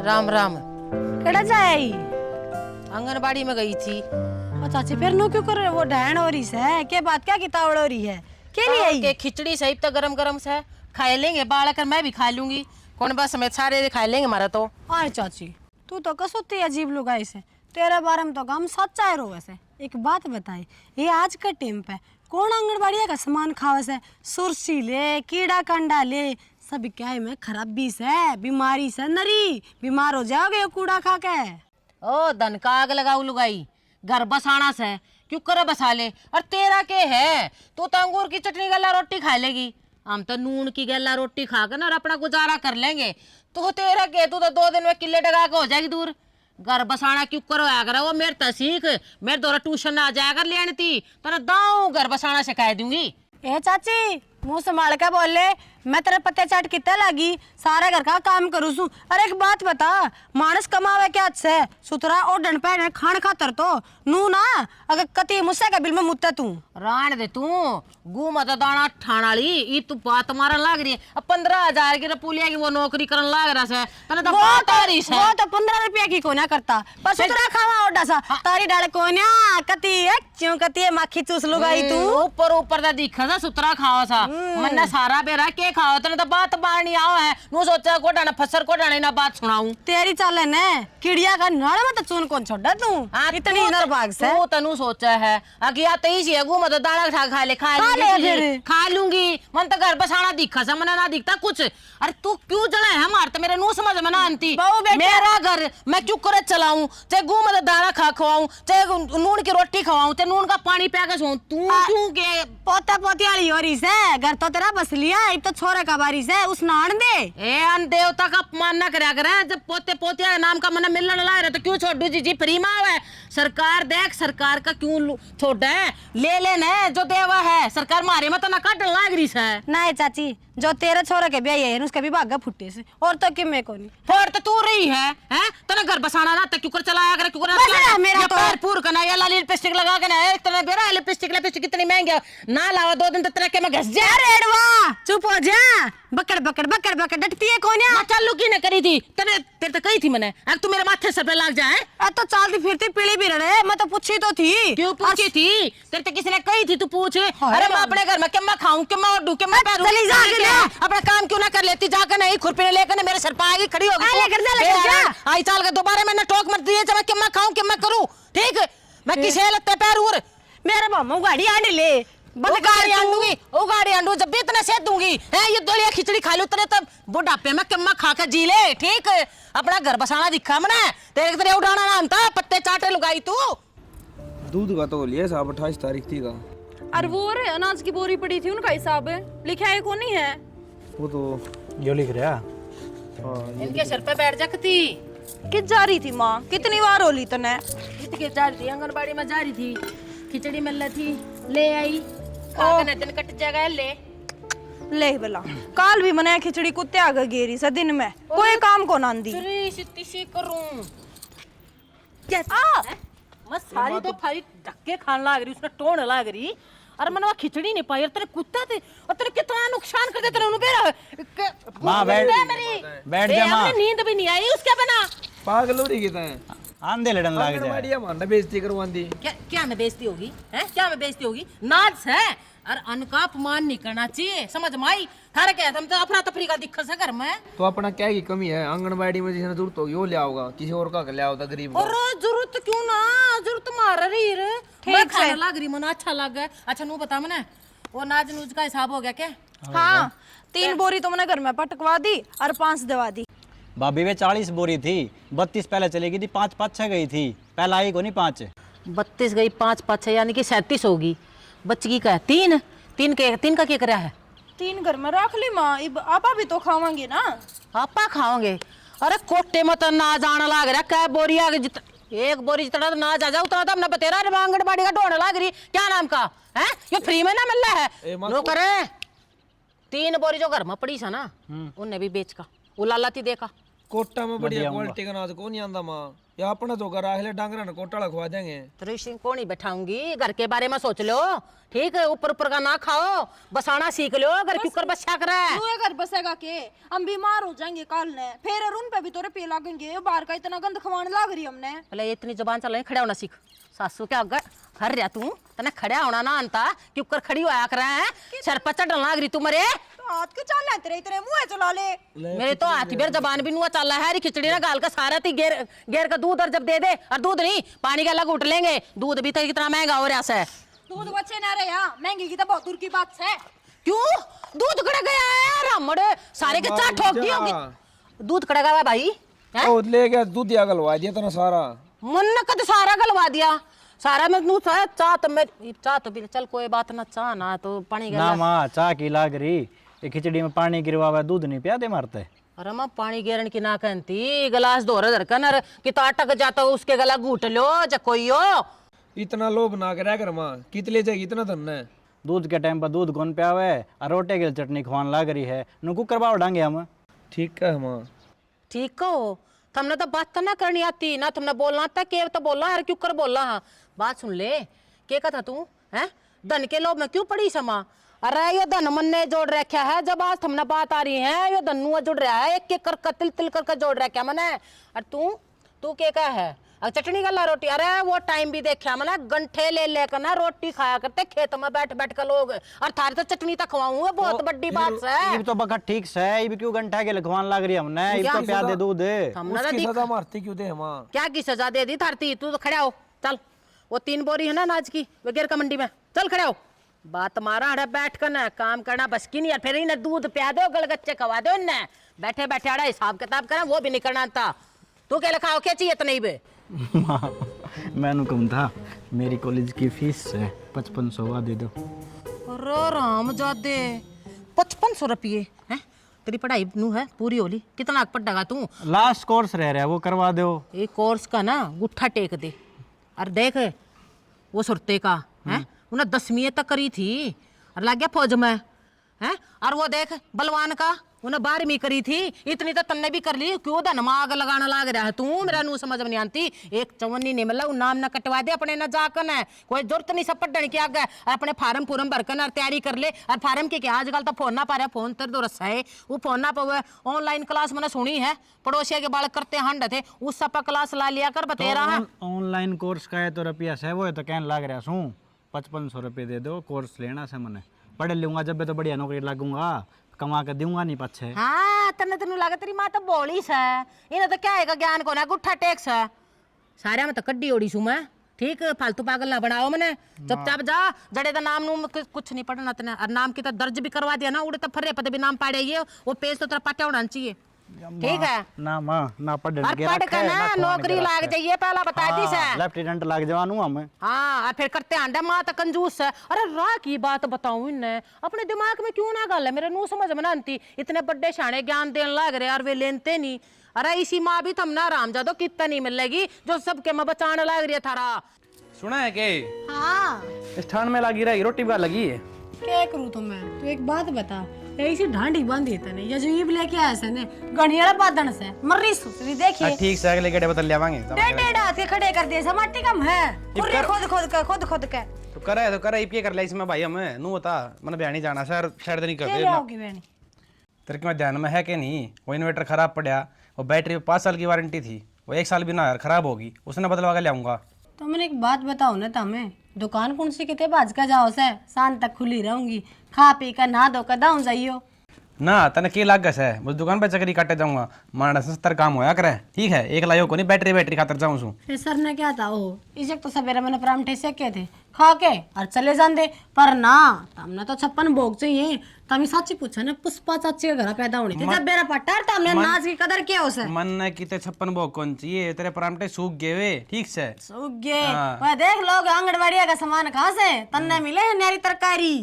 राम राम। केड़ा जाए? आंगनबाड़ी में गई थी। चाची फिर नो क्यों कर रहे? वो डैन हो रही है के बात क्या कितावड़ हो रही है के लिए आई? के खिचड़ी सही तो गरम गरम से खा लेंगे बालक, मैं भी खा लूंगी। कौन बस समेत सारे खा लेंगे हमारा तो। हाँ चाची तू तो कसोती अजीब लुगाई से, तेरे बारे में तो काम सच्चा है रो वैसे। एक बात बताए, ये आज का टाइम पे कौन आंगनबाड़ी का सामान खावे से? सुरसी ले, कीड़ा कंडा ले, सब क्या है में खराबी से, बीमारी से नरी बीमार हो जाओगे ये कूड़ा खा के। ओ धन का आग लगाऊ लुगाई, घर बसाना से क्यों करे बसा ले। और तेरा के है, तू तो अंगूर की चटनी गला रोटी खा लेगी, हम तो नून की गला रोटी खा कर ना और अपना गुजारा कर लेंगे। तो तेरा के तू तो 2 दिन में किले डगा के हो जाएगी दूर। घर बसाना क्यों करो आगर वो मेरे तो सीख, मेरे दौरा ट्यूशन आ जाया कर लेनी थी तो ना दाऊ घर बसाना सिखा दूंगी। ए चाची मुंह संभाल के बोल ले, मैं तेरे पत्ते चाट कितने लगी, सारे घर का काम करूँ सू। अरे एक बात बता, मानस कमावे क्या से सुतरा और डंड पे खान खातर तो नू ना अगर कति मुझसे का बिल में मुत्ता तू राण दे तू गु मत दाना ठाणाली ई तू बात मारन लाग रही है। अब 15,000 की पुलिया की वो नौकरी करन लाग रहा है तने तो बात आ रही है। वो तो 15 रुपया की कोना करता पर सुतरा खावा ओडा सा तारी डाल कोन्या कति एक क्यों कति माखी चूस लुगाई तू ऊपर ऊपर दा दिखा सा सुतरा खावा सा मन्ना सारा बेरा के खाओ तने तो बात बारनी आओ है नु सोचा कोटा ना फसर कोटा ना बात सुनाऊं तेरी चाल है ने किड़िया का नड़ मत चून कौन छोड़ा तू इतनी नरभाग से तू तनु सोचा है अगिया तेईस है गु मत दाना खा ले खा लूंगी मन तो घर बसाना दिखा सा मना ना दिखता कुछ। अरे तू क्यों जला है मार तो मेरे नू समझ में ना आती। मेरा घर मैं क्यों करे चलाऊं, चाहे गु मत दाना खा खवाऊं, चाहे नून की रोटी खवाऊं, चाहे नून का पानी पिया के सोऊं, तू क्यों के पोता पोतियाली हो रही से घर तो तेरा बस लिया अब तो छोरे का बारी से उस नान दे। ए अन देवता का अपमान न करया करे, जब पोते पोतिया नाम का मन मिलने ला रहे तो क्यों छोड़ दू जी फ्री में है। सरकार देख सरकार का क्यों छोड़ा है, ले लेने जो देवा है सरकार मारे में तो ना काट लाग रही है। नहीं चाची जो तेरे छोरे के ब्याह है उसके भी भागा फुट्टे से और तो किम में कोनी फोड़ तो तू रही है हैं तो ना घर बसाना ना तो क्यों कर चलाया कर क्यों कर मेरा तो पैर पूर करना या लाली लिपस्टिक लगा के ना एक तरह बेरा लिपस्टिक कितनी महंगी ना लावा 2 दिन तो तेरे के मैं घस जा रेडवा चुप हो जा बकड़ बकड़ बकड़ बकड़ डटती है कोन्या ना चालू की ने करी थी तेरे तो कही थी मैंने अब तू मेरे माथे सर पे लग जाए तो चलती फिरती पीली भी रहे मैं तो पूछी तो थी क्यों पूछी थी तेरे तो किसी ने कही थी तू पूछ। अरे मैं अपने घर में क्या मैं खाऊं क्या मैं ओडू क्या मैं अपना काम क्यों ना कर लेती जाकर नहीं खुरपी ने लेकर मेरे सर पे आएगी खड़ी होगी आई चाल के दोबारा मैंने टोक मत दिए जब मैं खाऊं क्या मैं करूं ठीक मैं किसे लगते पैर उर मेरा मामा गाड़ी आने ले गाड़ी आंडूंगी ओ गाड़ी आंडू जब भी इतना सेध दूंगी है ये दलिया खिचड़ी खा लू तने तब बुढ़ापे में कम्मा खा के जी ले ठीक अपना घर बसाना दिखा मने तेरे तरह उठाना नाम था पत्ते चाटे लुगाई तू। दूध का तो लिया साहब 28 तारीख थी का। और वो रे अनाज की बोरी पड़ी थी उनका हिसाब लिखा है कौन है वो तो जो लिख रहा इनके सर पे बैठ जाती किस जा रही थी माँ कितनी बार होली तने इसके जा रही थी आंगनबाड़ी में जा रही थी खिचड़ी मिल रही थी ले आई खाने दिन कट जाएगा ले बला काल भी मने खिचड़ी कुत्ते आ गई गेरी से दिन में कोई काम को ना दी सी करूं मैं सारी तो फारी धक्के खान लाग रही उसने टोन लाग रही अरे मैंने खिचड़ी नहीं पाई और तेरे कुत्ता थे और तेरे कितना नुकसान कर देते तेरे माँ बैठ जा माँ नींद भी नहीं आई उसके बिना पागल हो रही कितना आंधे लड़न लाग जाए बढ़िया मानना बेइज्जती करवांदी क्या में बेइज्जती होगी हैं क्या में बेइज्जती होगी नाच है और अनका अपमान नहीं करना चाहिए समझ में आई थारे क्या हम तो अफरा तफरी का दिक्कत है घर में तो अपना क्या की कमी है आंगनबाड़ी में जिसने जरूरत होगी वो ले आओगा किसी और का ले आओगा गरीब और जरूरत क्यों ना जरूरत मार रही रे मैं खाने लग रही मना अच्छा लग गया। अच्छा नू बता मने वो नाज नूज का हिसाब हो गया क्या? हाँ 3 बोरी तो मैंने घर में पटकवा दी और 5 दवा दी। भाभी वे 40 बोरी थी 32 पहले चली गई थी 5 5 गई थी पहला आई को नहीं 5 32 गई 5 5 यानी कि 37 होगी बच्ची की का 3 का क्या करा है 3 घर में रख ली माँ आपा भी तो खावांगे ना आपा खाओगे। अरे कोटे मत ना जाना लाग रहा क्या बोरी आ गई एक बोरी जितना तो ना जा जाओ उतना तो अपना बतेरा आंगनबाड़ी का ढोने लाग रही क्या नाम का है ये फ्री में ना मिल रहा है नो करे 3 बोरी जो घर में पड़ी सा ना उन्हें भी बेच का वो लालाती देखा कोटा में बढ़िया क्वालिटी का नाच कौन नहीं आंदा मां या अपना तो घर आखिर डांगरा ने कोटाला खवा देंगे। तो ऋषि को नहीं बैठाऊंगी, घर के बारे में सोच लो। ठीक है, ऊपर ऊपर का ना खाओ, बसाना सीख लो। घर के ऊपर बसा कर तू ये घर बसेगा के? हम बीमार हो जाएंगे कल ने, फिर और उन पे भी तोरे पे लगेंगे। बाहर का इतना गंद खवाने लग रही हमने। पहले इतनी जबान चल खड़ा होना सीख। सासू क्या अगर हर रहा तू तने खड़ा होना ना अंता कि ऊपर खड़ी होया कर है। सर पर चढ़ लाग रही तू मरे। हाथ के चल ले तेरे, इतने मुंह चला ले। मेरे तो हाथ बेर जबान भी नुआ चल रहा है। खिचड़ी ना गाल का सारा ती गेर गेर का दूध और जब दे दे, और दूध नहीं पानी का अलग उठ लेंगे। दूध भी तो कितना महंगा हो रहा है। दूध बच्चे ना रहे यहाँ, महंगी की तो बहुत दूर की बात है। क्यों दूध कड़ा गया है रामड़? सारे के चार ठोक दी होगी। दूध कड़ा गया भाई हैं? ओ ले गया दूध या गलवा दिया तना सारा। मन कद सारा गलवा दिया सारा। मैं नू चाह तो भी चल कोई बात ना, चाह ना तो पानी ना माँ चाह की लाग रही, ये खिचड़ी में पानी गिरवा दूध नहीं पिया दे मारते। अरे माँ पानी गिरन की ना कहती, गिलास धोरे धरकन और किता अटक जाता उसके गला घूट लो जा कोई हो। इतना लोभ ना करा कर माँ, कितले जाएगी इतना धन है। दूध के टाइम पर दूध कौन पे आवे, और रोटे की चटनी खवान लाग रही है। नुकू करवाओ डांगे हम। ठीक है माँ। ठीक हो, तुमने तो बात तो ना करनी आती ना, तुमने बोलना था के तो बोलना यार, क्यों कर बोलना। हाँ बात सुन ले, क्या कहा तू हैं? धन के लोभ में क्यों पड़ी समा? अरे ये धन मन ने जोड़ रखा है। जब आज तुमने बात आ रही है, ये धनुआ जुड़ रहा है, एक एक कर तिल तिल कर जोड़ रखा मैंने। और तू क्या कहा है? चटनी का ला रोटी। अरे वो टाइम भी देखा मैंने, गंठे ले लेकर ना रोटी खाया करते खेत में बैठ बैठ कर लोग। और थारे तो चटनी तक खवाऊंगा, बहुत बड़ी बात है। ये तो बका ठीक से, ये भी क्यों घंटा के लगवान लाग रही हमने। ये तो प्यार दे दूध। उसकी सजा मारती क्यों दे माँ? क्या की सजा दे दी थारती? तू तो खड़ा हो चल। वो 3 बोरी है ना अनाज की, वगैरह का मंडी में चल खड़ा हो। बात मारा अड़ा बैठ कर ना काम करना बस की नहीं यार। फिर इन्हें दूध पिया दो, गलगच्चे खवा दो इन्हें। बैठे बैठे अड़ा हिसाब किताब करा, वो भी नहीं करना था। तू क्या लिखा हो, क्या चाहिए इतना ही बे? मैंने कहूँ था मेरी कॉलेज की फीस है 5500 दे दो। अरे राम जादे 5500 रुपये हैं? तेरी पढ़ाई नू है पूरी होली, कितना पढ़ेगा तू? लास्ट कोर्स रह रहा है वो करवा दो। एक कोर्स का ना गुट्ठा टेक दे। और देख वो सुरते का है, उन्हें 10वीं तक करी थी और लग गया फौज में है। और वो देख बलवान का, उन्हें 12वीं करी थी। इतनी तो तन्ने भी कर ली, क्यों धन माग लगाना लाग रहा है तू? मेरा नू समझ में नहीं आती। एक चवन्नी ने मतलब नाम ना कटवा दे अपने ना जाकर है, कोई जरूरत नहीं सब पढ़ने की आगे। अपने फार्म पूरम भरकर और तैयारी कर ले। और फार्म की क्या आजकल तो फोन ना पा रहा, फोन तर दो रस्सा है वो फोन ना पावे। ऑनलाइन क्लास मैंने सुनी है, पड़ोसिया के बालक करते हंड थे, उस सब क्लास ला लिया कर बते रहा। ऑनलाइन कोर्स का है तो रुपया से वो तो कहने लाग रहा हूँ 5500 रुपये दे दो। कोर्स लेना से मैंने पढ़ लूंगा, जब तो बढ़िया नौकरी लगूंगा, कमा कर दूंगा नहीं पछे। हाँ तन्ने तेन लगा तेरी माँ तो बोली सा, इन्हें तो क्या है ज्ञान को ना गुट्ठा टेक्स है सारे में तो कड्डी ओड़ी सू मैं। ठीक फालतू पागल ना बनाओ मैंने, चुपचाप जा। जड़े का नाम नूम कुछ नहीं पढ़ना तेने। और नाम की तो दर्ज भी करवा दिया ना, उड़े तो फर्रे पते भी नाम पाड़े ये वो पेज तो तेरा पाटा होना चाहिए। ठीक है ना माँ ना पढ़ और पढ़ कर ना नौकरी लाग जाइए, पहला बता दी से। लेफ्टिनेंट लाग जवानू हम। हाँ और फिर करते आंडा माँ तो कंजूस है। अरे राह की बात बताऊं इन्हें, अपने दिमाग में क्यों ना गल है मेरे नू समझ में ना आती। इतने बड़े शाने ज्ञान देने लाग रहे और वे लेते नहीं। अरे इसी माँ भी तुम ना राम जादो कितना नहीं मिलेगी जो सबके मैं बचाने लाग रही है थारा। सुना है के हाँ इस ठंड में लगी रही रोटी बा लगी है। क्या करूँ तो मैं? तू एक बात बता, ऐसी ढांडी बांधी तने या जो ईब लेके आया से ने गणियाड़ा बादन से मर्री सुसरी देखिए। ठीक से अगले गड्ढे बदल लेवांगे। डेढ़ हाथ के खड़े कर दिए समाटी कम है पूरे खुद के तो करे इपके कर ले इसमें भाई हम नु बता मन बयानी जाना सर शायद नहीं कर क्या दे। लाओगी बहनी? तेरे के में ध्यान में है कि नहीं, वो इन्वर्टर खराब पड़ा, वो बैटरी 5 साल की वारंटी थी, वो 1 साल भी ना यार खराब होगी, उसने बदलवा के लाऊंगा। तो मैंने एक बात बताओ ना तमें, दुकान कौन सी कितने बाज का जाओ से शाम तक खुली रहूंगी, खा पी कर नहा धो कर दाऊं जाइयो। ना तने के लाग गस है, मुझे दुकान पे चक्री काटे जाऊंगा, माना सस्तर काम होया करे। ठीक है एक लायो को नहीं बैटरी खातर जाऊं सू। फिर सर ने क्या था ओ इजक तो सवेरे मैंने परांठे सेके थे खा के और चले जाते, पर ना तमने तो 56 भोग चाहिए। तमी साची पूछा ना पुष्पा चाची के घर पैदा होनी थी जब मेरा पट्टा तमने नाच की कदर क्या हो से मन ने किते 56 भोग कौन चाहिए, तेरे परांठे सूख गए वे। ठीक से सूख गए वह देख लोग आंगनबाड़ी का सामान कहाँ से तन्ने मिले नारी तरकारी।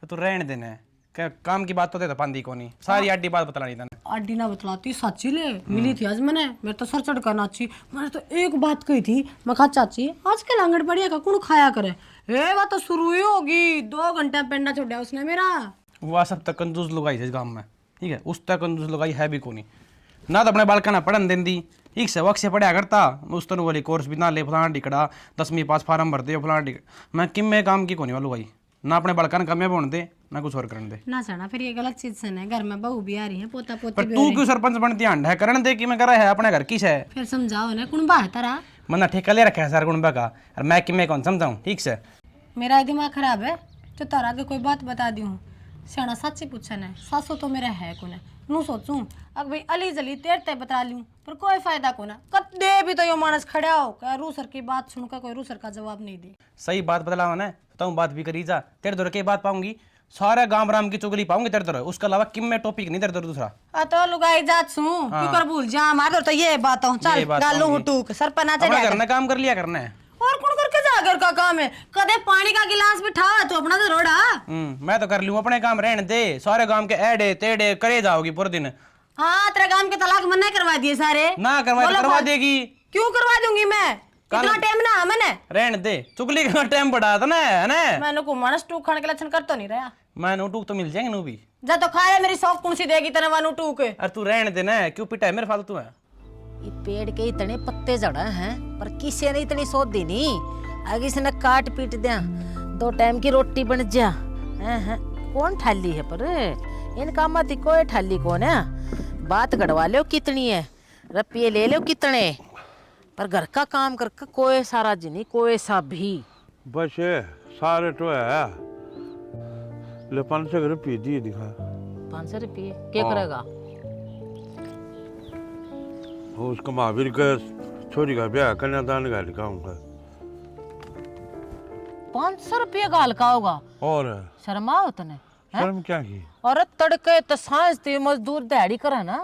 तो रहने देने काम की बात तो तो पांदी को नहीं, सारी आडी बात बतलानी तने। आडी ना बतलाती सच्ची ले मिली थी आज मैंने, मेरे तो सर चढ़ कर नाची। मैंने तो एक बात कही थी, मैं कहा चाची आजकल आंगनबाड़ी का कौन खाया करे, ये बात तो शुरू ही होगी। 2 घंटे पेंडा छोड़ा उसने मेरा। वह सब तक कंजूस लुगाई है इस गांव में। ठीक है उस तक कंजूस लुगाई है भी को नहीं, ना तो अपने बालका ना पढ़न दें दी एक से वक्त से पढ़ा करता उस तरह वाली कोर्स भी ना ले फलाना टिकड़ा 10वीं पास फार्म भरते हो फलाना टिकट मैं किम में काम की कोनी वालू भाई ना अपने बालका ने कमे बोन दे ना कुछ और करने दे ना सना फिर ये गलत चीज से ना, घर में बहू भी आ रही है, पोता पोती पर भी तू क्यों सरपंच बन ध्यान है करने दे कि मैं करा है अपने घर किस है फिर समझाओ ना कुण बाहर तारा। मना ठेका ले रखा है सर गुणबा का और मैं कि मैं कौन समझाऊं ठीक से मेरा दिमाग खराब है तो तारा आगे कोई बात बता दी हूँ। सियाना सच्ची पूछन है, सासो तो मेरा है कोने नू सोचूं अब भाई अली जली तेरते बता लूं पर कोई फायदा कोना कदे भी तो यो मानस खड़ा हो क्या रूसर की बात सुनकर कोई रूसर का जवाब नहीं दे। सही बात बतलाओ ना तो बात भी करी जा तेरे दर के बात पाऊंगी सारा गांव राम की चुगली पाऊंगी तेरे दर उसके अलावा किम में टॉपिक नहीं तेरे दर दूसरा आ तो लुगाई जात सू क्यों कर भूल जा हमारे तो ये बात हो चल गालू हुटूक सरपना अपना चले करना काम कर लिया करना है और कौन करके जा घर का काम है कदे पानी का गिलास बिठा तू अपना तो रोड़ा। मैं तो कर लूं अपने काम रहने दे सारे गांव के एड़े तेड़े करे जाओगी पूरे दिन हाँ तेरे काम के तलाक मना करवा दिए सारे ना करवा तो करवा देगी क्यों करवा दूंगी मैं इतना टाइम ना मैंने रहने दे चुगली का टाइम बढ़ा था ना है ना मैंने को मानस टूक खाने के लक्षण कर तो नहीं रहा मैं नोटूक तो मिल जाएंगे नू भी जा तो खाया मेरी शौक कौन सी देगी तेरे वानू टूक। अरे तू रहने दे ना क्यों पिटा है मेरे फालतू है ये पेड़ के इतने पत्ते जड़ा हैं पर किसी ने इतनी सोच दी नहीं आगे से न काट पीट दिया 2 टाइम की रोटी बन जा हैं कौन ठाली है पर इन कामा थी कोई ठाली कौन है बात गड़वा लो कितनी है रुपये ले लो कितने पर घर का काम करके कोई सारा जिनी कोई सा भी बस सारे तो है ले 500 रुपये दिए दिखा 500 रुपये क्या करेगा उसका महावीर का छोरी का ब्याह कन्यादान का लिखाऊंगा 500 रुपये का हल्का होगा और शर्मा उतने शर्म क्या की और तड़के तो सांझ ते मजदूर दिहाड़ी करे ना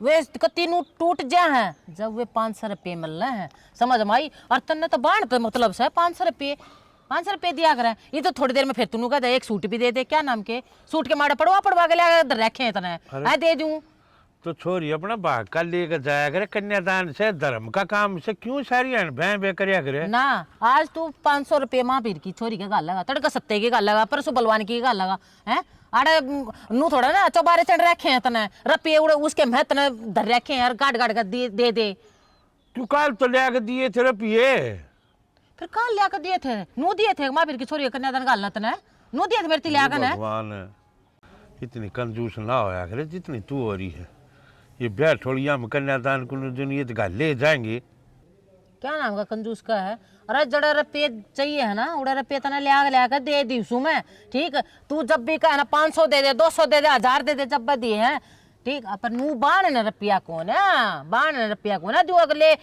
वे कति नु टूट जा है जब वे 500 रुपये मिल रहे हैं समझ में आई और तन्ने तो बाण पे मतलब से 500 रुपये दिया करे ये तो थोड़ी देर में फिर तू कहता एक सूट भी दे दे क्या नाम के सूट के माड़े पड़वा के ले रखे हैं तने है दे दूं तो छोरी अपना भाग का लेकर जाया करे कन्यादान से धर्म का काम से क्यों सारी भैं बे करया करे ना आज तू 500 रुपये महावीर की छोरी के गाल लगा तड़का सत्ते की गाल लगा परसों बलवान की गाल लगा है अरे नू थोड़ा ना चौबारे चढ़ रखे हैं तने रुपये उड़े उसके मैं तने धर रखे हैं गाड़ गाड़ कर दे तू काल तो ले के दिए थे रुपये फिर काल लिया कर दिए थे नू दिए थे महावीर की छोरी के कन्यादान गाल तने नू दिए थे मेरे लिया कर भगवान इतनी कंजूस ना होया करे जितनी तू हो रही है ये ब्याह थोड़ी हम कन्यादान को दुनिया ले जाएंगे क्या नाम का कंजूस का है अरे जड़ा रुपये चाहिए है ना उड़ा रुपये तना लिया कर दे दी मैं ठीक तू जब भी कहा ना 500 दे दे 200 दे दे 1000 दे दे जब भी दिए हैं ठीक पर नू बाण न रुपया कौन है बाण न रुपया कौन है तू अगले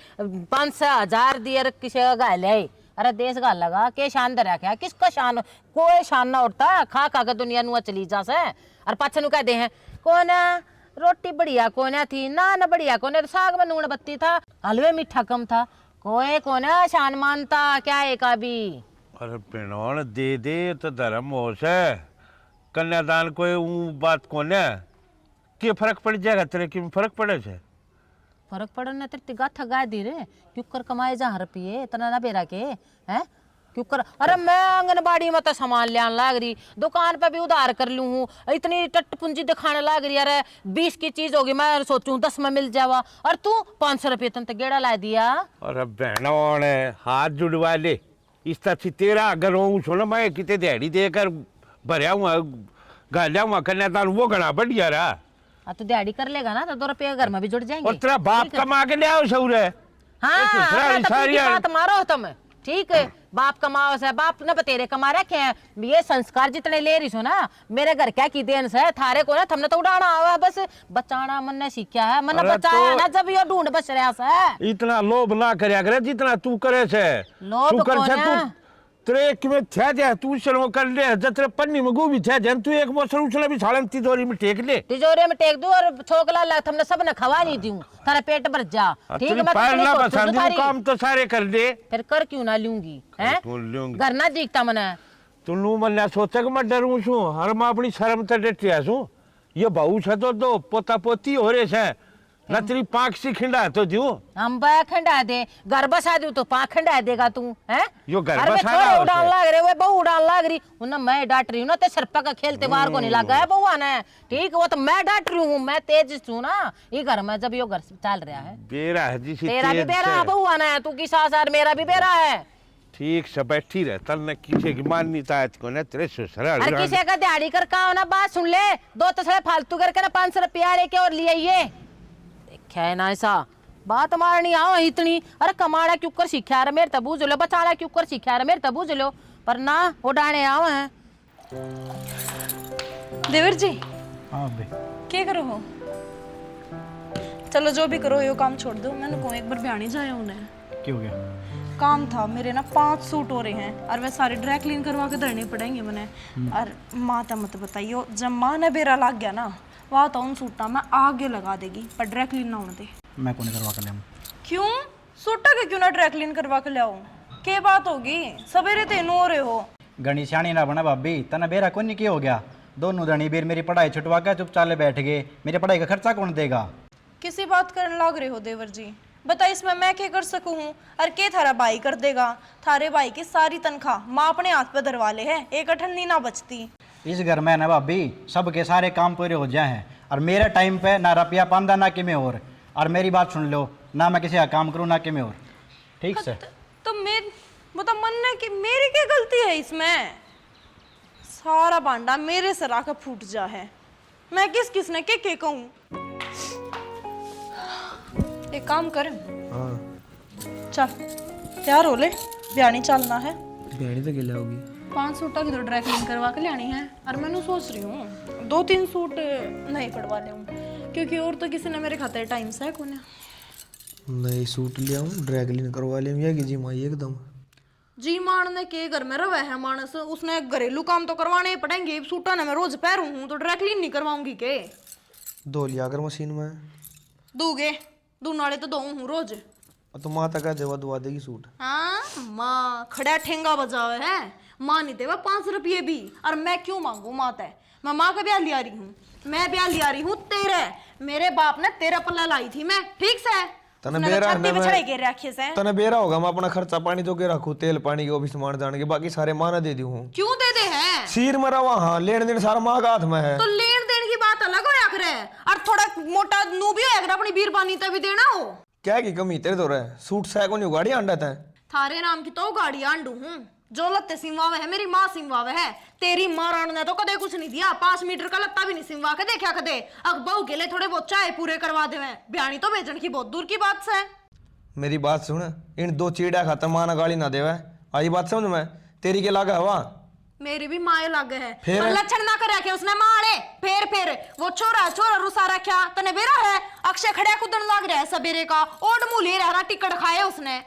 500,000 दिए किसी का गाय ले अरे देश गाल लगा के शान दर रखा किसका शान कोई शान ना उठता खा खा के दुनिया नुआ चली जा से और पाछे नु कह दे हैं कौन रोटी बढ़िया कोने थी ना बढ़िया कोने साग में नून बत्ती था हलवे मीठा कम था कोई कोने शान मानता क्या एक भी अरे पिनौन दे दे तो धर्म हो से कन्यादान कोई बात कोने के फर्क पड़ जाएगा तेरे की फर्क पड़े से फर्क पड़ने तेरे तिगा थगा दी रे क्यों कर कमाए जा रुपये इतना ना बेरा के हैं क्यों कर अरे मैं आंगनबाड़ी में तो सामान ले आने लाग रही दुकान पे भी उधार कर लूँ हूँ इतनी टट पूंजी दिखाने लाग रही अरे 20 की चीज होगी मैं सोचूं 10 में मिल जावा और तू 500 रुपये तन गेड़ा ला दिया। अरे बहनों ने हाथ जुड़वा ले इस तरह से तेरा अगर हूँ सुनो मैं कितने दिहाड़ी देकर भरया हुआ गालिया हुआ कन्यादान वो घना बढ़िया रहा तो दिहाड़ी कर लेगा ना तो 2 रुपये घर में भी जुड़ जाएंगे और तेरा बाप कमा के ले आओ सौर है हाँ बात मारो तुम ठीक है बाप कमाओ से बाप ने बतेरे कमा रखे हैं ये संस्कार जितने ले रही सो ना मेरे घर क्या की देन से थारे को ना तुमने तो उड़ाना आवा बस बचाना मन ने सीखा है मन बचाया ना जब ये ढूंढ बच रहा से इतना लोभ ना करया करे जितना तू करे से लोभ कौन तेरे एक में थे जा तू चलो कर ले जतरे पन्नी में गोभी थे जन तू एक मोसर उछला भी सालन तिजोरी में टेक ले तिजोरी में टेक दूं और छोकला ला तुमने सब ने खवा नहीं दूं थारा पेट भर जा ठीक है मैं काम तो सारे कर दे फिर कर क्यों ना लूंगी हैं घर ना दिखता मने तू नु मन सोचे कि मैं डरूं छू हर मैं अपनी शर्म ते डटिया छू ये बहू छे तो पोता पोती हो रे छे ना तेरी पाँख सी खिंडा तो दियो हम बा खंडा दे घर बसा दू तो पा खंडा देगा तू हैं यो घर अरे बसा थोड़े रहा उड़ान उसे। लाग रहे वे बहु उड़ान लाग रही उन्हें मैं डांट रही हूँ ना ते सरपा का खेलते बाहर को नहीं लगा है बहुआ ने ठीक वो तो मैं डांट रही हूँ मैं तेज हूँ ना ये घर में जब यो घर चल रहा है बेरा है जी तेरा भी बेरा है बहुआ ने तू की सास मेरा भी बेरा है ठीक से बैठी रह तल ने किसे की मान्यता है को ने तेरे ससुराल अरे किसी का दिहाड़ी कर का ना बात सुन ले दो तो साले फालतू करके ना 500 रुपया लेके और ले आइए देखा है ना ऐसा बात मारनी आओ इतनी अरे कमाड़ा क्यों कर सीखा रे मेरे तबूज लो बचाड़ा क्यों कर सीखा रे मेरे तबूज लो पर ना वो डाणे आओ हैं देवर जी हाँ बे क्या करो हो? चलो जो भी करो यो काम छोड़ दो मैंने को एक बार बयानी जाया उन्हें क्यों गया? काम था मेरे ना 5 सूट हो रहे हैं और वे सारे ड्राई क्लीन करवा के धरने पड़ेंगे मैंने और माता मत बताइयो जब माँ ने बेरा लग गया ना वहाँ तो उन सूटा में आगे लगा देगी पर ड्राई क्लीन ना होने दे। मैं कौन करवा कर लिया क्यों सूटा के क्यों ना ड्राई क्लीन करवा के लाओ क्या बात होगी सवेरे तेनू हो रहे हो गणी सियाणी ना बना भाभी तना बेरा कौन नहीं हो गया दोनों धनी बेर मेरी पढ़ाई छुटवा के चुपचाप ले बैठ गए मेरी पढ़ाई का खर्चा कौन देगा? किसी बात करने लग रहे हो देवर जी बता इसमें मैं क्या कर सकूं हूँ और के थारा भाई कर देगा थारे भाई की सारी तनख्वाह माँ अपने हाथ पे धरवा ले है एक अठन्नी ना बचती। इस घर में ना भाभी सबके सारे काम पूरे हो जाए हैं और मेरे टाइम पे ना रुपया पांदा ना कि में और मेरी बात सुन लो ना मैं किसी का काम करूँ ना कि में और ठीक से तो मैं बता मन ने कि मेरी क्या गलती है इसमें सारा भांडा मेरे सर आकर फूट जा है मैं किसने के कहूँ। एक काम कर चल तैयार हो ले ब्यानी चलना है भेड़ी तो गिला होगी 5 सूटा की तो ड्राई क्लीन करवा के लानी है और मैंने सोच रही हूँ 2-3 सूट नहीं पड़वा ले क्योंकि और तो किसी ने मेरे खाते टाइम से कोने नई सूट ले आऊं ड्राई क्लीन करवा ले ये जी माई एकदम जी मान ने के घर में रवा है मानस उसने घरेलू काम तो करवाने ही पड़ेंगे सूटा ने मैं रोज पहनूं हूँ तो ड्राई क्लीन नहीं करवाऊंगी के धो लिया कर मशीन में दूगे दूनाले तो दूं हूँ रोज तो माँ तक देवा दुआ देगी सूट हाँ माँ खड़ा ठेंगा बजावे है माँ नहीं देवा 5 रुपये भी और मैं क्यों मांगू माँ तय मैं माँ का ब्याह लिया रही हूँ मैं ब्याह लिया रही हूँ तेरे मेरे बाप ने तेरा पल्ला लाई थी मैं ठीक से तने बेरा छाती पे चढ़े के रखे से तने बेरा होगा मैं अपना खर्चा पानी तो के रखूं तेल पानी के वो भी सामान जान के बाकी सारे माँ ने दे दी हूँ क्यों दे दे है सिर मरा वहाँ लेन देन सारा माँ का हाथ में है तो लेन देन की बात अलग होया करे और थोड़ा मोटा नू भी होया करे अपनी बीरबानी तभी देना हो क्या की कमी तेरे तो रहे सूट सै को नहीं गाड़ी आंडा था थारे नाम की तो गाड़ी आंडू हूँ जो लत्ते सिंवावे है मेरी माँ सिंवावे है तेरी माँ राण ने तो कदे कुछ नहीं दिया 5 मीटर का लत्ता भी नहीं सिंवा के देखा कदे अब बहू के लिए थोड़े बहुत चाय पूरे करवा दे ब्यानी तो बेचने की बहुत दूर की बात से मेरी बात सुन इन 2 चीड़ा खातर माँ ना गाली ना देवे आई बात समझ में तेरी के लागा हवा मेरी भी माए लग है फिर? पर लक्षण ना कर रखे उसने मारे फिर वो छोरा रुसा रखा तने बेरा है अक्षय खड़े कुदन लग रहा है सबेरे का ओड मुंह ले रहा टिकट खाए उसने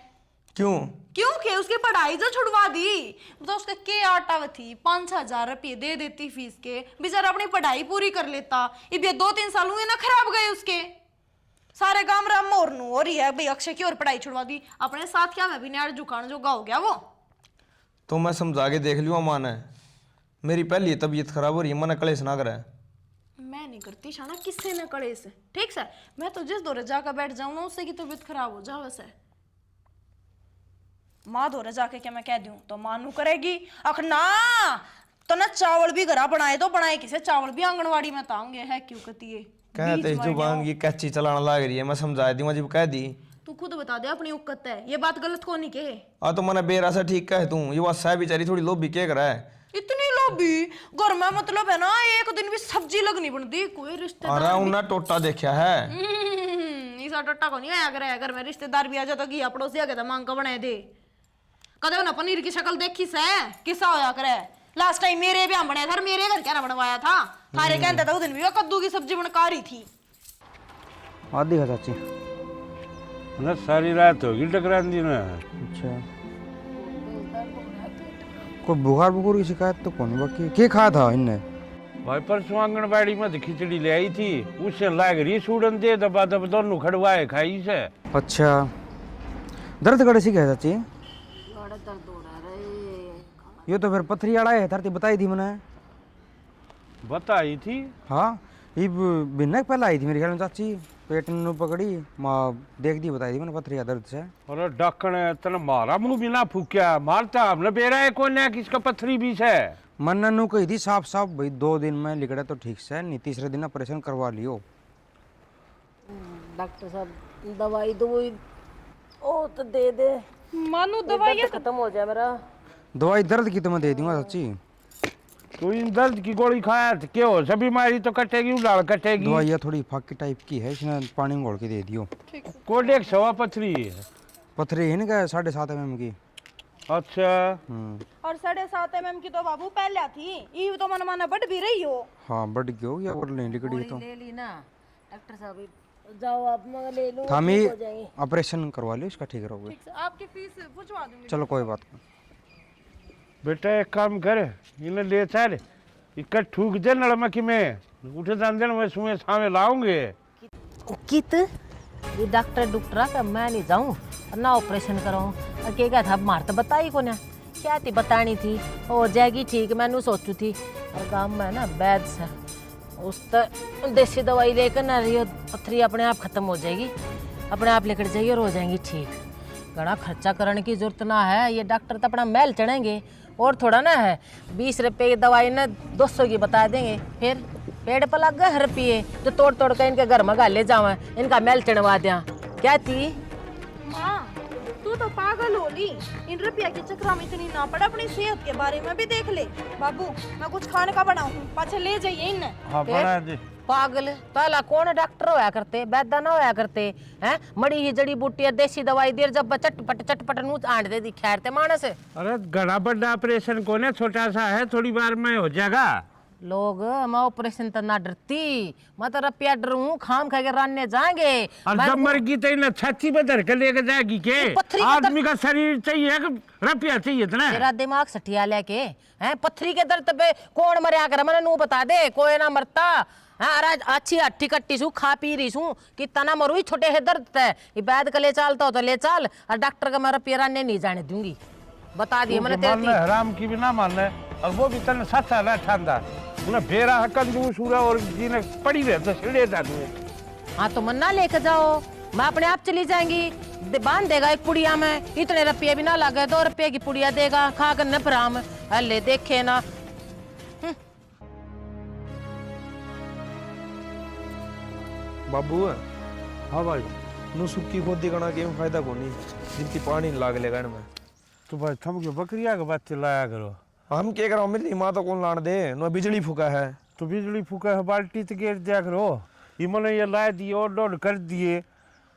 क्यों के उसकी पढ़ाई जो छुड़वा दी तो उसके के आटा थी 5,000 रुपये दे देती फीस के बेचारा अपनी पढ़ाई पूरी कर लेता ये 2-3 साल हुए ना खराब गए उसके सारे काम राम और नू हो रही है भाई अक्षय की और पढ़ाई छुड़वा दी अपने साथ क्या मैं भी नहीं झुकाने जोगा हो गया वो तो मैं समझा के देख लियो माँ ने मेरी पहली तबीयत खराब हो रही है मन कलेश ना करे मैं नहीं करती शाना किससे न कड़े से ठीक से मैं तो जिस दौरे जाकर बैठ जाऊं ना उससे की तबीयत खराब हो जाए वैसे माँ दौरे जाके क्या मैं कह दूं तो माँ नू करेगी अख ना तो ना चावल भी घरा बनाए तो बनाए किसे चावल भी आंगनवाड़ी में ताऊंगे है क्यों कहती है कहते जुबान की कच्ची चलाना लग रही है मैं समझा दी जब कह दी तू खुद बता दे अपनी उक्कत है ये बात गलत को नहीं कहे आ तो मैंने बेरा से ठीक कह तू ये बात सह बेचारी थोड़ी लोभी के करा है इतनी लोभी घर में मतलब है ना एक दिन भी सब्जी लगनी बनती कोई रिश्तेदार अरे उन्हें टोटा देखा है ऐसा टोटा को नहीं आया करे घर में रिश्तेदार भी आ जाता कि पड़ोसी आ गया मांग का बनाए दे कदे ना पनीर की शक्ल देखी से किस्सा होया करे लास्ट टाइम मेरे भी बने था मेरे घर क्या ना बनवाया था थारे कहते था उस दिन भी वो कद्दू की सब्जी बनका रही थी आधी है चाची ना सारी रात होगी टकरांदी ना अच्छा कोई बुखार बुखार की शिकायत तो कौन बाकी क्या खाया था इनने भाई परसों आंगनबाड़ी में तो खिचड़ी ले आई थी उससे लाग रही सूडन दे दबा दब दोनों खड़वाए खाई से अच्छा दर्द कड़े सी क्या चाची ये तो फिर पथरी आड़ा है धरती बताई थी मैंने बताई थी हाँ ये बिना पहले आई थी मेरे ख्याल में चाची, पेट ने पकड़ी, माँ देख दी बताई थी मैंने पथरी का दर्द से। अरे डकन तने मारा मुंह बिना फूक्या मारता हमने बेरा है कौन है किसका पत्थरी बीच है। मन नन्नू कही थी साफ साफ भाई 2 दिन में लिखड़ा तो ठीक से नहीं, तीसरे दिन ऑपरेशन करवा लियो। डॉक्टर साहब दवाई दो ओ तो दे दे, मानू दवाई खत्म हो जाए मेरा। दवाई दर्द की तो मैं दे दूंगा चाची। तू इन दर्द की गोली खाया तो क्या हो, सभी बीमारी तो कटेगी उड़ाल कटेगी। दवाई थोड़ी फाकी टाइप की है, इसने पानी में घोल के दे दियो। कोड 100 पथरी है। पथरी है ना क्या 7.5 mm की। अच्छा और 7.5 mm की तो बाबू पहले थी, ये तो मन माना बढ़ भी रही हो। हाँ बढ़ गई होगी और नहीं लिकड़ी तो। ले ली ना डॉक्टर साहब, जाओ आप मगर ले लो, थामी ठीक हो जाएंगे। ऑपरेशन करवा लियो इसका, ठीक रहोगे। आपकी फीस पूछवा दूंगी। चलो कोई बात नहीं। बेटा एक काम कर, इन्हें ले चल इक्का ठूक दे नड़मकी में उठे जान देना, मैं सुबह सामने लाऊंगे। कित ये डॉक्टर डुक्टरा का मैं नहीं जाऊं ना ऑपरेशन कराऊं, अकेगा था मार तो बताई को ना क्या थी बतानी थी, हो जाएगी ठीक मैंने सोचू थी। और गांव में ना वैद से उस तो देसी दवाई लेकर ना रही पथरी अपने आप खत्म हो जाएगी, अपने आप लेकर जाइए और हो जाएंगी ठीक। घना खर्चा करने की जरूरत ना है, ये डॉक्टर तो अपना मैल चढ़ेंगे और थोड़ा ना है 20 रुपये की दवाई ना 200 की बता देंगे, फिर पेड़ पर लग गए रुपये तो तोड़ तोड़ कर इनके घर में गा ले जावा, इनका मैल चढ़वा दिया। क्या थी माँ तू तो पागल हो ली, इन रुपया के चक्कर में इतनी ना पड़, अपनी सेहत के बारे में भी देख ले। बाबू मैं कुछ खाने का बनाऊं, पाछे ले जाइए इन। हाँ बना दे। पागल पहला कौन डॉक्टर होया करते, वैद्य ना होया करते हैं, मड़ी ही जड़ी बूटी देसी दवाई देर जब चटपट नू आंट दे दी खैरते मानस। अरे घना बड़ा ऑपरेशन कौन है, छोटा सा है, थोड़ी बार में हो जाएगा। लोग मैं ऑपरेशन तो ना डरती, मैं तो रुपया डरूं, खाम खा के रान्ने जाएंगे। और जब मर गई तो इन्हें छाती पे धर के लेके जाएगी के? पत्थरी का आदमी का शरीर चाहिए कि रुपया चाहिए इतना? तेरा दिमाग सटिया लेके हैं, पत्थरी के दर्द पे कौन मरिया कर, मैंने नू बता दे, कोई ना मरता। हाँ अरे अच्छी हट्टी कट्टी सू खा पी रही सू कि तना मरू ही छोटे है दर्द है, ये बैद का ले चालता हो तो ले चाल, और डॉक्टर का मैं रुपया रान्ने नहीं जाने दूंगी, बता दिए मैंने तेरी। हराम की भी ना मान ले, और वो भी तने सच है ठंडा उन्हें बेरा हकन दूं सूरा और जिन्हें पड़ी रहे तो छिड़े जाते। हाँ तो मन्ना लेकर जाओ, मैं अपने आप चली जाएंगी, बांध देगा एक पुड़िया में, इतने रुपये भी ना लगे, 2 रुपये की पुड़िया देगा, खा कर न फराम हल्ले देखे ना। बाबू हाँ भाई नू सुक्की खोदी कना के फायदा कोनी, जिनकी पानी लाग लेगा इनमें। तो भाई थम के बकरिया के बात चिल्लाया करो। हम क्या करो, मेरी माँ तो कौन लान दे, नो बिजली फूका है। तो बिजली फूका है बाल्टी तो गेट दिया करो, इमने ये ला दिए और डोड कर दिए,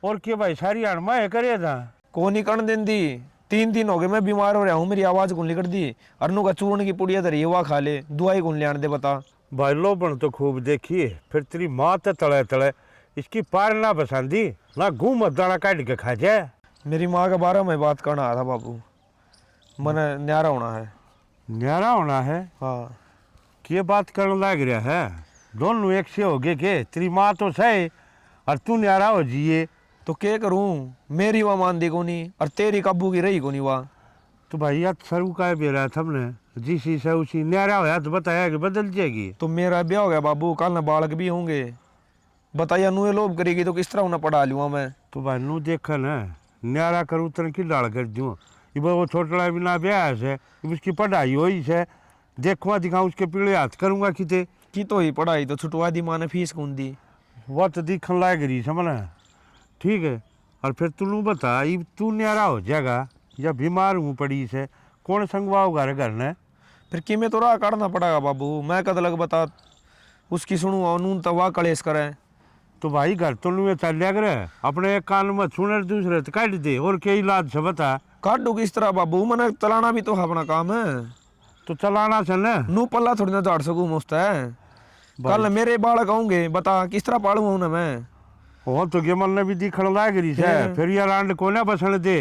और क्या भाई सारी अणमा करे था कौन ही कण दिन दी, 3 दिन हो गए मैं बीमार हो रहा हूँ, मेरी आवाज कौन निकल दी, अरनू का चूर्ण की पुड़िया धरी हुआ खा ले, दवाई कौन ले आने दे बता। भाई लोबन तो खूब देखिए, फिर तेरी माँ तो तले तले इसकी पार ना पसंदी ना घूम दाना काट के खा जाए। मेरी माँ के बारे में बात करना आया था बाबू, मन न्यारा होना है। न्यारा होना है? हाँ क्या बात करने लग रहा है, दोनों एक से हो गए के? तेरी माँ तो सही और तू न्यारा हो जिए तो क्या करूँ, मेरी वाह मान दी कोनी और तेरी काबू की रही कोनी वाह। तो भाई यार सरू का बेरा था हमने जिसी से उसी न्यारा होया तो बताया कि बदल जाएगी। तो मेरा ब्याह हो गया बाबू, कल ना बालक भी होंगे, बताइए नू लोभ करेगी तो किस तरह उन्हें पढ़ा लूँगा मैं। तो भाई नू देखा ना न्यारा करूँ तन की डाल कर दूँ, वो छोटा बिना ब्याह से उसकी पढ़ाई हो ही से, देखवा दिखाऊँ उसके पीड़े हाथ करूँगा किते की तो ही पढ़ाई तो छुटवा दी माँ ने, फीस कौन दी। वो तो दिखन लाग रही समझ, ठीक है। और फिर तू बता ये तू न्यारा हो जाएगा या बीमार हूँ पड़ी से, कौन संगवा होगा रे घर ने? फिर कि मैं तो राह काटना पड़ेगा बाबू, मैं कद लग बता उसकी सुनू और नून तवा कलेश करें। तो भाई घर तो नू चल लिया करे, अपने एक कान में सुने दूसरे तो काट दे, और क्या इलाज से बता। काटू किस तरह बाबू, मैंने चलाना भी तो अपना काम है। तो चलाना से न नू पल्ला थोड़ी ना झाड़ सकूँ मुफ्त है, कल मेरे बालक आऊंगे, बता किस तरह पालूंगा उन्हें मैं। वो तो के मन ने भी दिखण लाग रही है, फिर यार आंड को ना बसन दे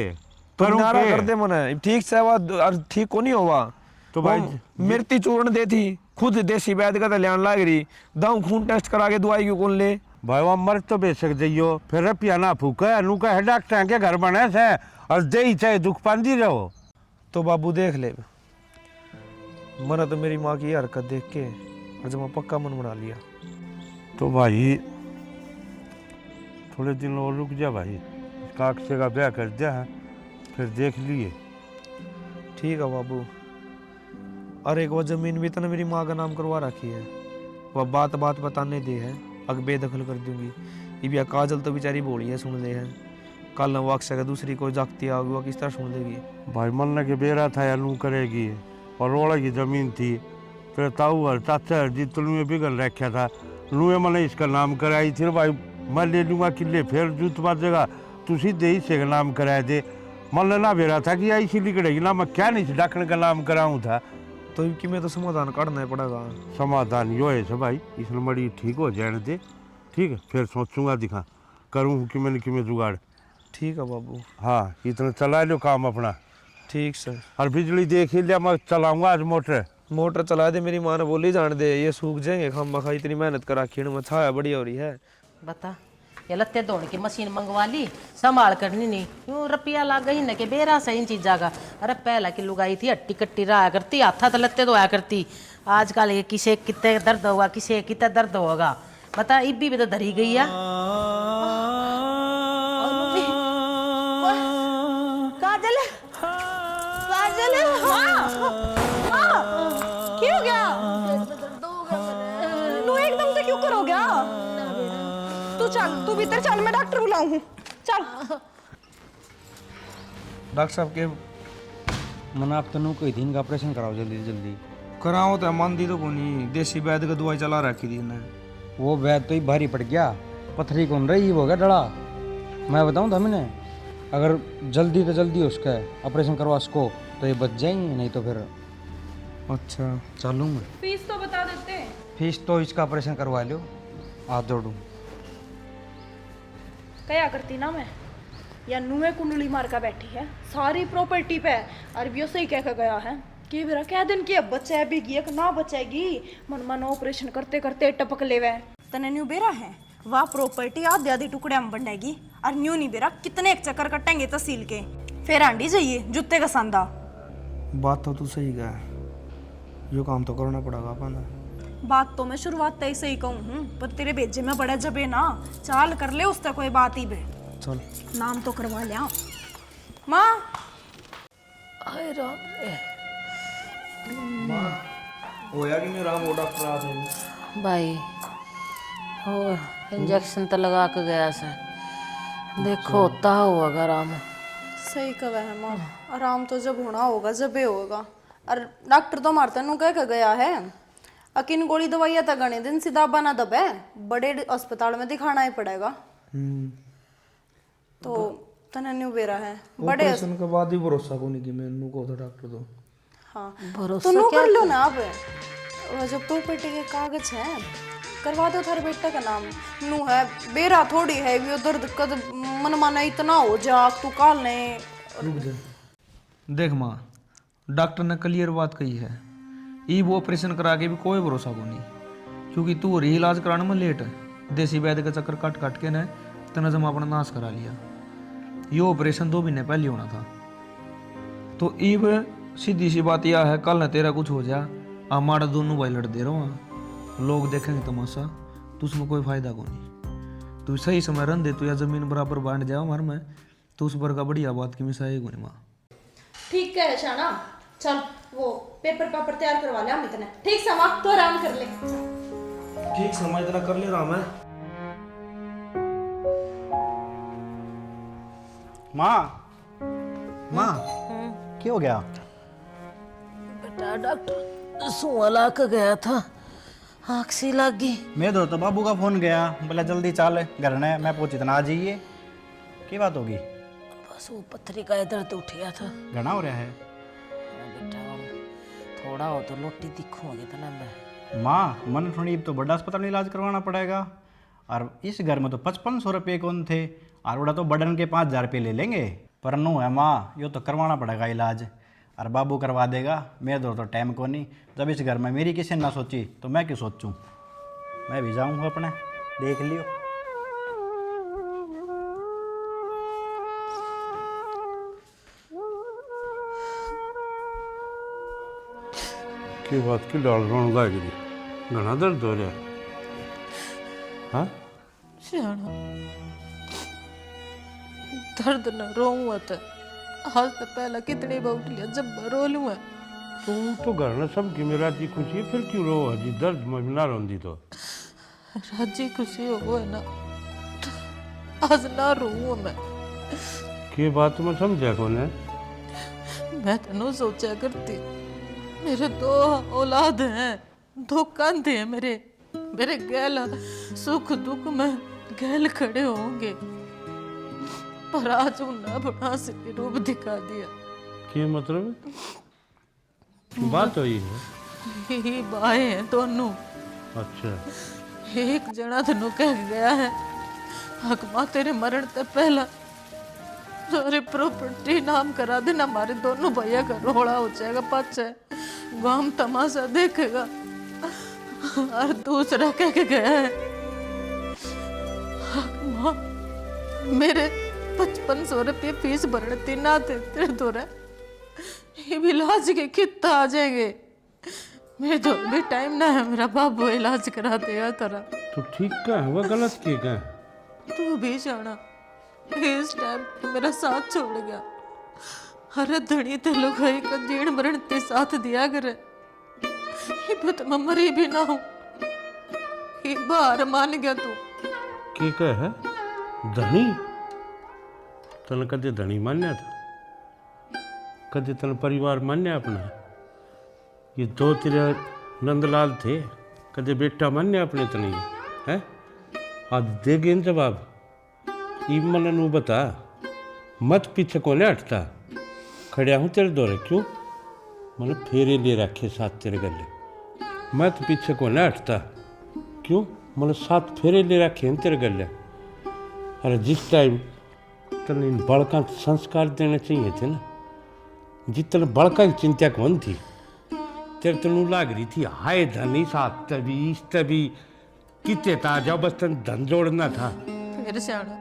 तो करूं नारा के? कर दे मने ठीक से और ठीक को नहीं होवा। तो भाई मिर्ती चूर्ण दे थी, खुद देसी वैद्य का ल्याण लाग रही, दाऊ खून टेस्ट करा के दवाई क्यों कौन ले। भाई वो मर तो बेचक जाइयो, फिर रुपया ना फूका नू का डॉक्टर के घर बने से और दे ही चाहे दुख पांदी रहो। तो बाबू देख ले, मना तो मेरी माँ की हरकत देख के आज मैं पक्का मन बना लिया। तो भाई थोड़े दिन और रुक जा भाई, काकसे का ब्याह कर दिया है, फिर देख लिए। ठीक है बाबू। अरे एक वो जमीन भी तो ना मेरी माँ का नाम करवा रखी है, वह बात बात बताने दे है, अग बेदखल कर दूंगी। ये भी काजल तो बेचारी बोली है सुन ले है, कल न वाक्स का दूसरी कोई जागती आ गई, किस तरह सुन लेगी। भाई मन के बेरा था या लू करेगी, और रोड़ा की जमीन थी, फिर ताऊ और चाचा जित लुए बिगड़ रखा था, लुए मैंने इसका नाम कराई थी भाई, मैं ले लूँगा किले, फिर जूत बाजेगा तू सीधे हिस्से का नाम कराए दे। मन ना बेरा था कि ऐसी लिखड़ेगी ना, मैं क्या नहीं डाकण का नाम कराऊँ था। तो इनकी में तो समाधान करना पड़ेगा। समाधान यो है भाई, इसमें मड़ी ठीक हो जाने दे, ठीक है, फिर सोचूंगा दिखा करूँ कि मैंने कि मैं जुगाड़। ठीक है बाबू। हाँ इतना चला लो काम अपना। ठीक सर। और बिजली देख ही लिया, मैं चलाऊंगा आज मोटर। मोटर चला दे, मेरी माँ ने बोली जान दे ये सूख जाएंगे खम मखा, इतनी मेहनत करा खीण में छाया बड़ी हो रही है। बता ये लत्ते धोने की मशीन मंगवा ली, संभाल करनी नहीं, यूं रुपया लग गई न के बेरा सही इन चीजा का। अरे पहला की लुगाई थी हट्टी कट्टी रहा करती, हाथा तो लत्ते धोया करती। आजकल ये किसे कितने दर्द होगा, किसे कितने दर्द होगा, बता इब्बी भी तो धरी गई है। काजल काजल क्यों हो गया? तू एकदम से क्यों कर हो गया? तू चल, तू भीतर चल, मैं डॉक्टर बुलाऊं हूँ, चल। डॉक्टर साहब के मन आप तनु कोई दिन का ऑपरेशन कराओ जल्दी जल्दी। कराओ तो मान दी तो कोनी, देसी वैद्य का दवाई चला रखी थी ने। वो वैद तो ही भारी पड़ गया, पथरी कौन रही हो गया डड़ा। मैं बताऊँ था मैंने, अगर जल्दी तो जल्दी उसका ऑपरेशन करवा सको तो ये बच जाएंगे, नहीं तो फिर अच्छा चालू मैं। फीस तो बता देते। फीस तो इसका ऑपरेशन करवा लो, हाथ जोड़ू। क्या करती ना मैं, या नुए कुंडली मार का बैठी है सारी प्रॉपर्टी पे, अरबियों से ही कह के गया है कि मेरा क्या दिन की अब बचेगी एक ना बचेगी, मन मन ऑपरेशन करते करते टपक लेवे। तने न्यू बेरा है वह प्रॉपर्टी आधे आधे टुकड़े में बनेगी, और न्यू नहीं बेरा कितने एक चक्कर कटेंगे तहसील के, फिर आंडी जाइए जुत्ते का संदा। बात तो तू सही कहा, यो काम तो करना पड़ेगा अपन। बात तो मैं शुरुआत तय से ही कहूँ हूँ, पर तेरे भेजे में बड़ा जबे ना, चाल कर ले उससे कोई बात ही बे। चल नाम तो करवा लिया माँ। आए राम रे होया कि नहीं राम, वो डॉक्टर आ थे भाई, हो इंजेक्शन तो लगा के गया से, देखो होता होगा आराम। सही कहा है माँ, आराम तो जब होना होगा जबे होगा, और डॉक्टर तो मारता नु कह के गया है अकिन गोली दवाइयाँ तो गणे दिन सीधा बना दबे, बड़े अस्पताल में दिखाना ही पड़ेगा। तो तना न्यू बेरा है बड़े ऑपरेशन के बाद ही भरोसा को नहीं कि मैंने को था डॉक्टर तो। हाँ भरोसा तो नु कर लो ना अब, वो जो प्रॉपर्टी के कागज हैं करवा दो थारे बेटे का नाम, नू है बेरा थोड़ी है भी दर्द कद मन माना इतना हो जा तू काल ने। रुक जा, देख माँ, डॉक्टर ने क्लियर बात कही है, ई वो ऑपरेशन करा के भी कोई भरोसा को नहीं, क्योंकि तू रही इलाज कराने में लेट है, देसी वैद्य का चक्कर काट काट के ने तना जमा अपना नाश करा लिया। ये ऑपरेशन 2 महीने पहले होना था, तो ईब सीधी सी बात यह है, कल न तेरा कुछ हो जा, हमारा दोनों भाई लड़ दे रहा हूँ, लोग देखेंगे तमाशा, तो उसमें कोई फायदा को नहीं। तू सही समय रन दे, तू या जमीन बराबर बांट जाओ हमारे में, तो उस पर का बढ़िया बात की मिसाई को नहीं माँ। ठीक है शाना, चल वो पेपर तैयार करवा ले हम इतने, ठीक समा तो आराम कर ले। ठीक समय इतना कर ले रहा मैं। माँ माँ क्या हो गया? बेटा डॉक्टर सुआ ला के गया था, आँख सी लग गई। मेरे तो बाबू का फोन गया, बोला जल्दी चल घर ने, मैं पूछ इतना आ जाइए, क्या बात होगी? बस वो पथरी का दर्द उठ गया था। घना हो रहा है बेटा थोड़ा हो तो लोटी दिखोगे तो ना मैं। माँ, मन थोड़ी तो बड़ा अस्पताल में इलाज करवाना पड़ेगा, और इस घर में तो 5500 रुपये कौन थे, और बड़ा तो बड़न के 5000 रुपये ले लेंगे, पर नो है माँ, यो तो करवाना पड़ेगा इलाज, और बाबू करवा देगा, मेरे दो तो टाइम को नहीं, जब इस घर में मेरी किसी ने ना सोची तो मैं क्यों सोचूं, मैं भी जाऊँगा अपने, देख लियो। की बात की डाल रहा हूँ, घना दर्द हो रहा है। हाँ सियाना दर्द न रोऊं तो आज तो पहला कितनी बार लिया जब रो लूं है तू तो घर में सबकी में राजी खुशी फिर क्यों रो जी दर्द में ना रोंदी तो राजी खुशी हो है ना आज ना रोऊं मैं के बात में समझा कौन है मैं तेनों सोचा करती मेरे 2 औलाद हैं 2 कंधे हैं मेरे गैल सुख दुख में गैल खड़े होंगे पर आज उन्हें अपना असली रूप दिखा दिया के मतलब बात हुई है यही बाएं हैं दोनों अच्छा एक जना तेनों कह गया है हक मां तेरे मरण से पहला सारी प्रॉपर्टी नाम करा देना हमारे दोनों भैया का रोड़ा हो जाएगा पाछे गांव तमाशा देखेगा और दूसरा कह के गया है हक मां मेरे 5500 रुपये फीस भरने तीन आते तेरे दौरे ये भी इलाज के कितना आ जाएंगे मेरे जो भी टाइम ना है मेरा बाबू इलाज करा देगा तेरा तो ठीक का है वह गलत की का तू भी जाना इस टाइम मेरा साथ छोड़ गया अरे धनी ते लोग का जीण मरण ते साथ दिया करे ये बत मैं मरी भी ना हूँ ये बार मान गया तू के का है धनी तन कदे धनी मान्या था कदे तन परिवार मान्या अपना ये 2 तेरे नंदलाल थे कदे बेटा मान्या अपने तनी है आज देगे इन जवाब ई मन नू बता मत पीछे कोने हटता खड़िया हूँ तेरे दौरे क्यों मन फेरे ले रखे साथ तेरे गले मत पीछे कोने हटता क्यों मन 7 फेरे ले रखे हैं तेरे गले अरे जिस टाइम तने इन बड़का संस्कार देने चाहिए थे ना जितने बड़का की चिंता कौन थी तेरे तनु लाग रही थी हाय धनी साथ तभी कितने ता जाओ बस तन धन जोड़ना था फिर सियाना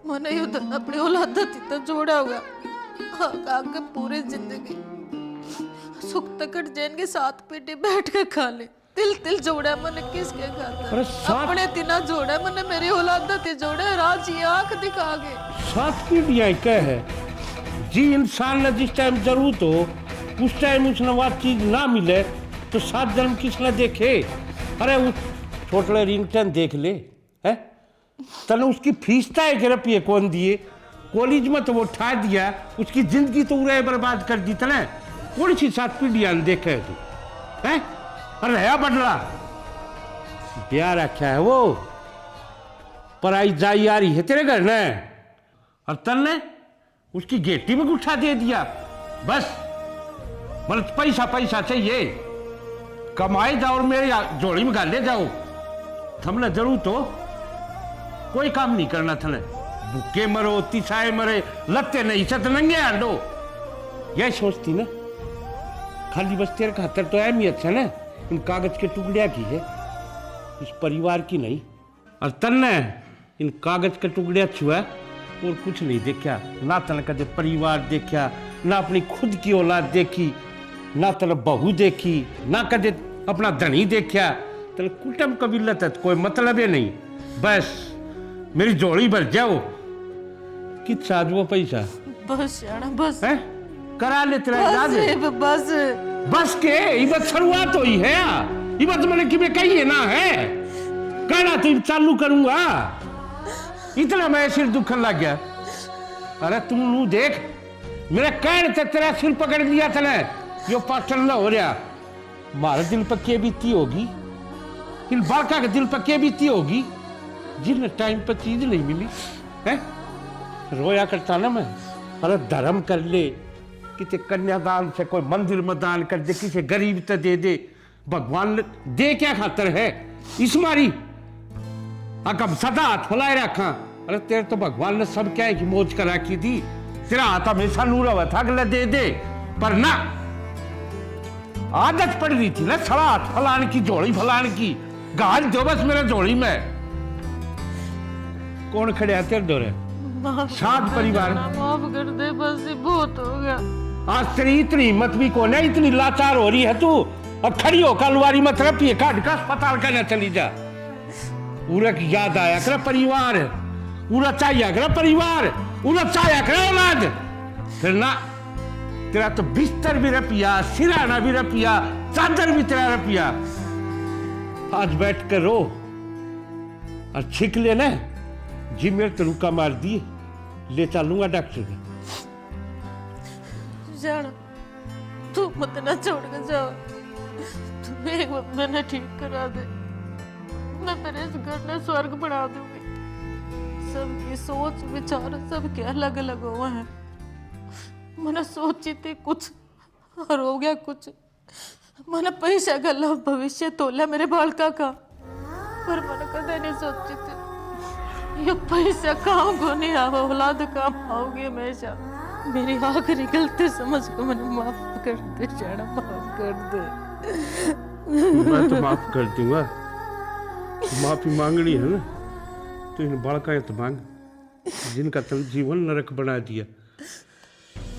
मैंने यू धन अपनी औलाद तो जोड़ा हुआ आगे पूरी जिंदगी सुख तकट जैन के साथ पेटे बैठ कर खा ले तिल जोड़ा मैंने किसके खाता अपने तिना जोड़ा मैंने मेरी औलाद ते जोड़ा राजी आंख दिखा के 7 पीढ़ियां क्या है जी इंसान ने जिस टाइम जरूरत हो उस टाइम उसने वह चीज ना मिले तो 7 जन्म किसने देखे अरे उस छोटे रिंगटन देख ले है तने उसकी फीस तय के रुपये कौन दिए कॉलेज में तो वो उठा दिया उसकी जिंदगी तो उड़े बर्बाद कर दी तने कौन सी 7 पीढ़ियां देखे तू है अरे है बदला ब्याह रखा है वो पराई जाई आ रही है तेरे घर ने और तन्ने उसकी गेटी में गुच्छा दे दिया बस मतलब पैसा चाहिए कमाए जाओ और मेरे जोड़ी में गाले जाओ थमने जरूर तो कोई काम नहीं करना थने भूखे मरो तिसाए मरे लत्ते नहीं सत नंगे आंडो यह सोचती ना खाली बस तेरे खातर तो अहमियत है ना इन कागज के टुकड़िया की है इस परिवार की नहीं और तन्ने इन कागज के टुकड़िया छुआ और कुछ नहीं देखा ना तन कदे परिवार देखा ना अपनी खुद की औलाद देखी ना तन बहू देखी ना कदे अपना धनी देखा तन कुटुंब कबीलत है कोई मतलब है नहीं बस मेरी जोड़ी भर जाओ कित साध वो पैसा बस यार बस है करा ले तेरा इलाज बस बस के ये बात शुरुआत हुई है ये बात मैंने कि मैं कही है ना है कहना तो चालू करूंगा इतना मैं सिर दुखन लग गया अरे तुम नू देख मेरा कहने से तेरा सिर पकड़ लिया था ना यो पाचन ना हो रहा मारे दिल पर के बीती होगी इन बाका के दिल पर के बीती होगी जिन टाइम पर चीज नहीं मिली है रोया करता ना मैं अरे धर्म कर ले किसी कन्यादान से कोई मंदिर में दान कर दे किसी गरीब तो दे दे भगवान दे क्या खातर है इस मारी अकब सदा हाथ फैलाए रखा अरे तेरे तो भगवान ने सब क्या है कि मौज करा की थी तेरा हाथ हमेशा नूरा हुआ था अगला दे दे पर ना आदत पड़ रही थी ना सड़ा हाथ फलाने की जोड़ी फलाने की गाल दो बस मेरे जोड़ी में कौन खड़े हैं तेरे दौरे साथ परिवार माफ कर दे बस ये बहुत हो गया आज तेरी इतनी हिम्मत भी कौन है इतनी लाचार हो रही है तू और खड़ी हो कलवारी मत रखिए काट का अस्पताल का ना चली जा उरा की याद आया कर परिवार, उरा चाहिए कर परिवार, उरा चाहिए कर औलाद। फिर ना तेरा तो बिस्तर भी रपिया, सिराना भी रपिया, चादर भी तेरा रपिया। आज बैठ कर रो और छिक लेना, जी मेरे तो रुका मार दिए, ले चलूंगा डॉक्टर के। जाना तू मत ना छोड़ के जाओ, तू एक बार मैंने ठीक करा दे, मैं तेरे इस घर में स्वर्ग बना दूंगी। सबकी सोच विचार सबके अलग अलग हुए हैं। मैंने सोची थी कुछ और हो गया कुछ। मैंने पैसा गला भविष्य तोला मेरे बालका का, पर मैंने कदे नहीं सोची थी ये पैसा काम को नहीं आवा, औलाद काम आओगे हमेशा। मेरी आखिरी गलती समझ को मैंने माफ कर दे जाना, माफ कर दे। मैं तो माफ कर दूंगा, माफी मांगनी है ना तो इन बड़का तो मांग, जिनका तुम जीवन नरक बना दिया।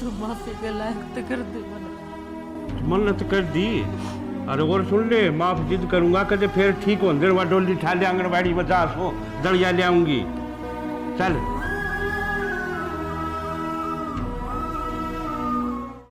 तो माफी के लायक तो कर दे मन तो कर दी। अरे और सुन ले, माफ जिद करूंगा कदे फिर ठीक हो, डोली ठा ले आंगनबाड़ी में जा सो दलिया ले आऊंगी। चल